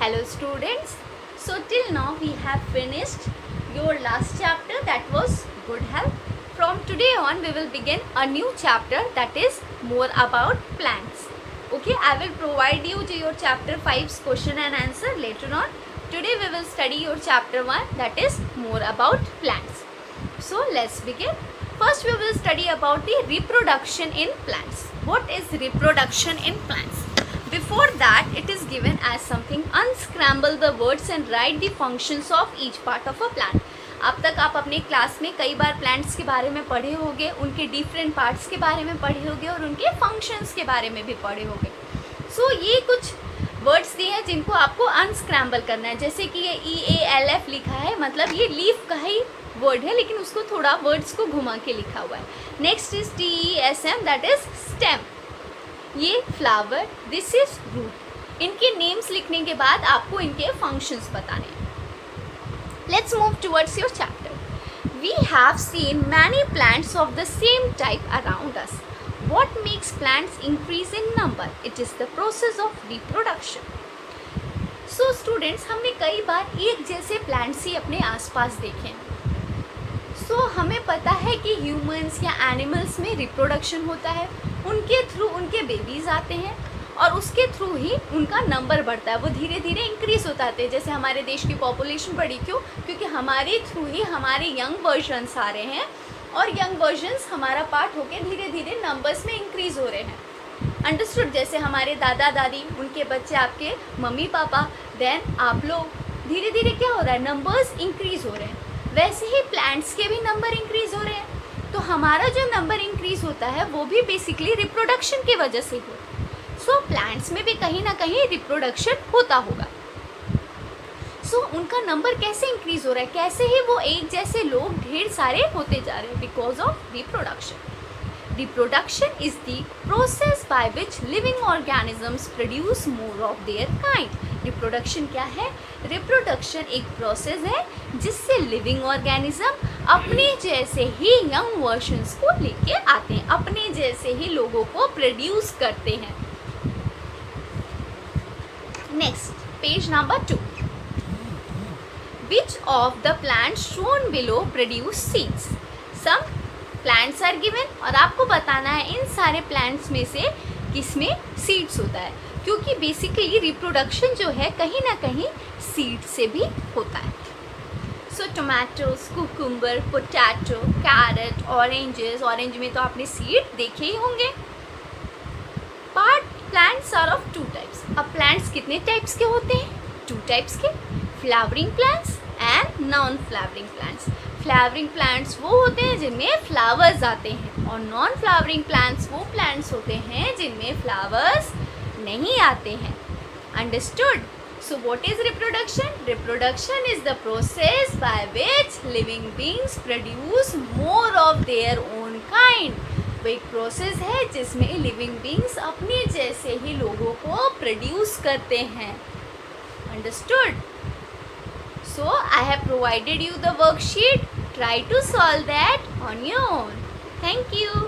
Hello students. So till now we have finished your last chapter, that was good health. From today on we will begin a new chapter, that is more about plants. Okay, I will provide you to your chapter 5's question and answer later on. Today we will study your chapter 1, that is more about plants. So let's begin. First we will study about the reproduction in plants. What is reproduction in plants? Before that, it is given as something. Unscramble the words and write the functions of each part of a plant. अब तक आप अपने class में कई बार plants के बारे में पढ़े होंगे, उनके डिफरेंट पार्ट्स के बारे में पढ़े होंगे और उनके फंक्शंस के बारे में भी पढ़े होंगे. सो ये कुछ वर्ड्स दिए हैं जिनको आपको अनस्क्रैम्बल करना है. जैसे कि ये EALF लिखा है, मतलब ये लीफ का ही वर्ड है, लेकिन उसको थोड़ा वर्ड्स को घुमा के लिखा हुआ है. Next is TESM, that is stem. ये फ्लावर, दिस इज रूट. इनके नेम्स लिखने के बाद आपको इनके फंक्शंस बताने हैं. Let's move towards your chapter. We have seen many plants of the same type around us. What makes plants increase in number? It is the process of reproduction. So students, हमने कई बार एक जैसे plants ही अपने आसपास देखे हैं. सो हमें पता है कि ह्यूमंस या एनिमल्स में रिप्रोडक्शन होता है, उनके थ्रू उनके बेबीज़ आते हैं और उसके थ्रू ही उनका नंबर बढ़ता है, वो धीरे धीरे इंक्रीज़ होता है. जैसे हमारे देश की पॉपुलेशन बढ़ी, क्यों? क्योंकि हमारे थ्रू ही हमारे यंग वर्जन्स आ रहे हैं और यंग वर्जन्स हमारा पार्ट होकर धीरे धीरे नंबर्स में इंक्रीज़ हो रहे हैं. अंडरस्टूड? जैसे हमारे दादा दादी, उनके बच्चे आपके मम्मी पापा, देन आप लोग, धीरे धीरे क्या हो रहा है, नंबर्स इंक्रीज़ हो रहे हैं. वैसे ही प्लांट्स के भी नंबर इंक्रीज़ हो रहे हैं. तो हमारा जो नंबर इंक्रीज़ होता है वो भी बेसिकली रिप्रोडक्शन की वजह से होता है. सो प्लांट्स में भी कहीं ना कहीं रिप्रोडक्शन होता होगा. सो उनका नंबर कैसे इंक्रीज़ हो रहा है, कैसे ही वो एक जैसे लोग ढेर सारे होते जा रहे हैं? Because of reproduction. Reproduction is the process by which living organisms produce more of their kind. Reproduction क्या है? Reproduction एक process है जिससे living organism अपने जैसे ही young versions को लेके आते हैं, अपने जैसे ही लोगों को produce करते हैं. Next, page number 2. Which of the plants shown below produce seeds? Some plants are given और आपको बताना है इन सारे प्लांट्स में से किस में सीड्स होता है, क्योंकि बेसिकली रिप्रोडक्शन जो है कहीं ना कहीं सीड से भी होता है. So tomatoes, cucumber, potato, carrot, oranges. Orange में तो आपने सीड देखे ही होंगे. Plants are of 2 types. अब प्लांट्स कितने टाइप्स के होते हैं? 2 टाइप्स के, flowering plants and non flowering plants. Flowering plants वो होते हैं जिनमें फ्लावर्स आते हैं और नॉन फ्लावरिंग प्लांट्स वो प्लांट्स होते हैं जिनमें फ्लावर्स नहीं आते हैं. Understood? So what is reproduction? Reproduction is the process by which living beings produce more of their own kind. वो एक प्रोसेस है जिसमें लिविंग बीइंग्स अपने जैसे ही लोगों को प्रोड्यूस करते हैं. Understood? So I have provided you the worksheet. Try to solve that on your own. Thank you.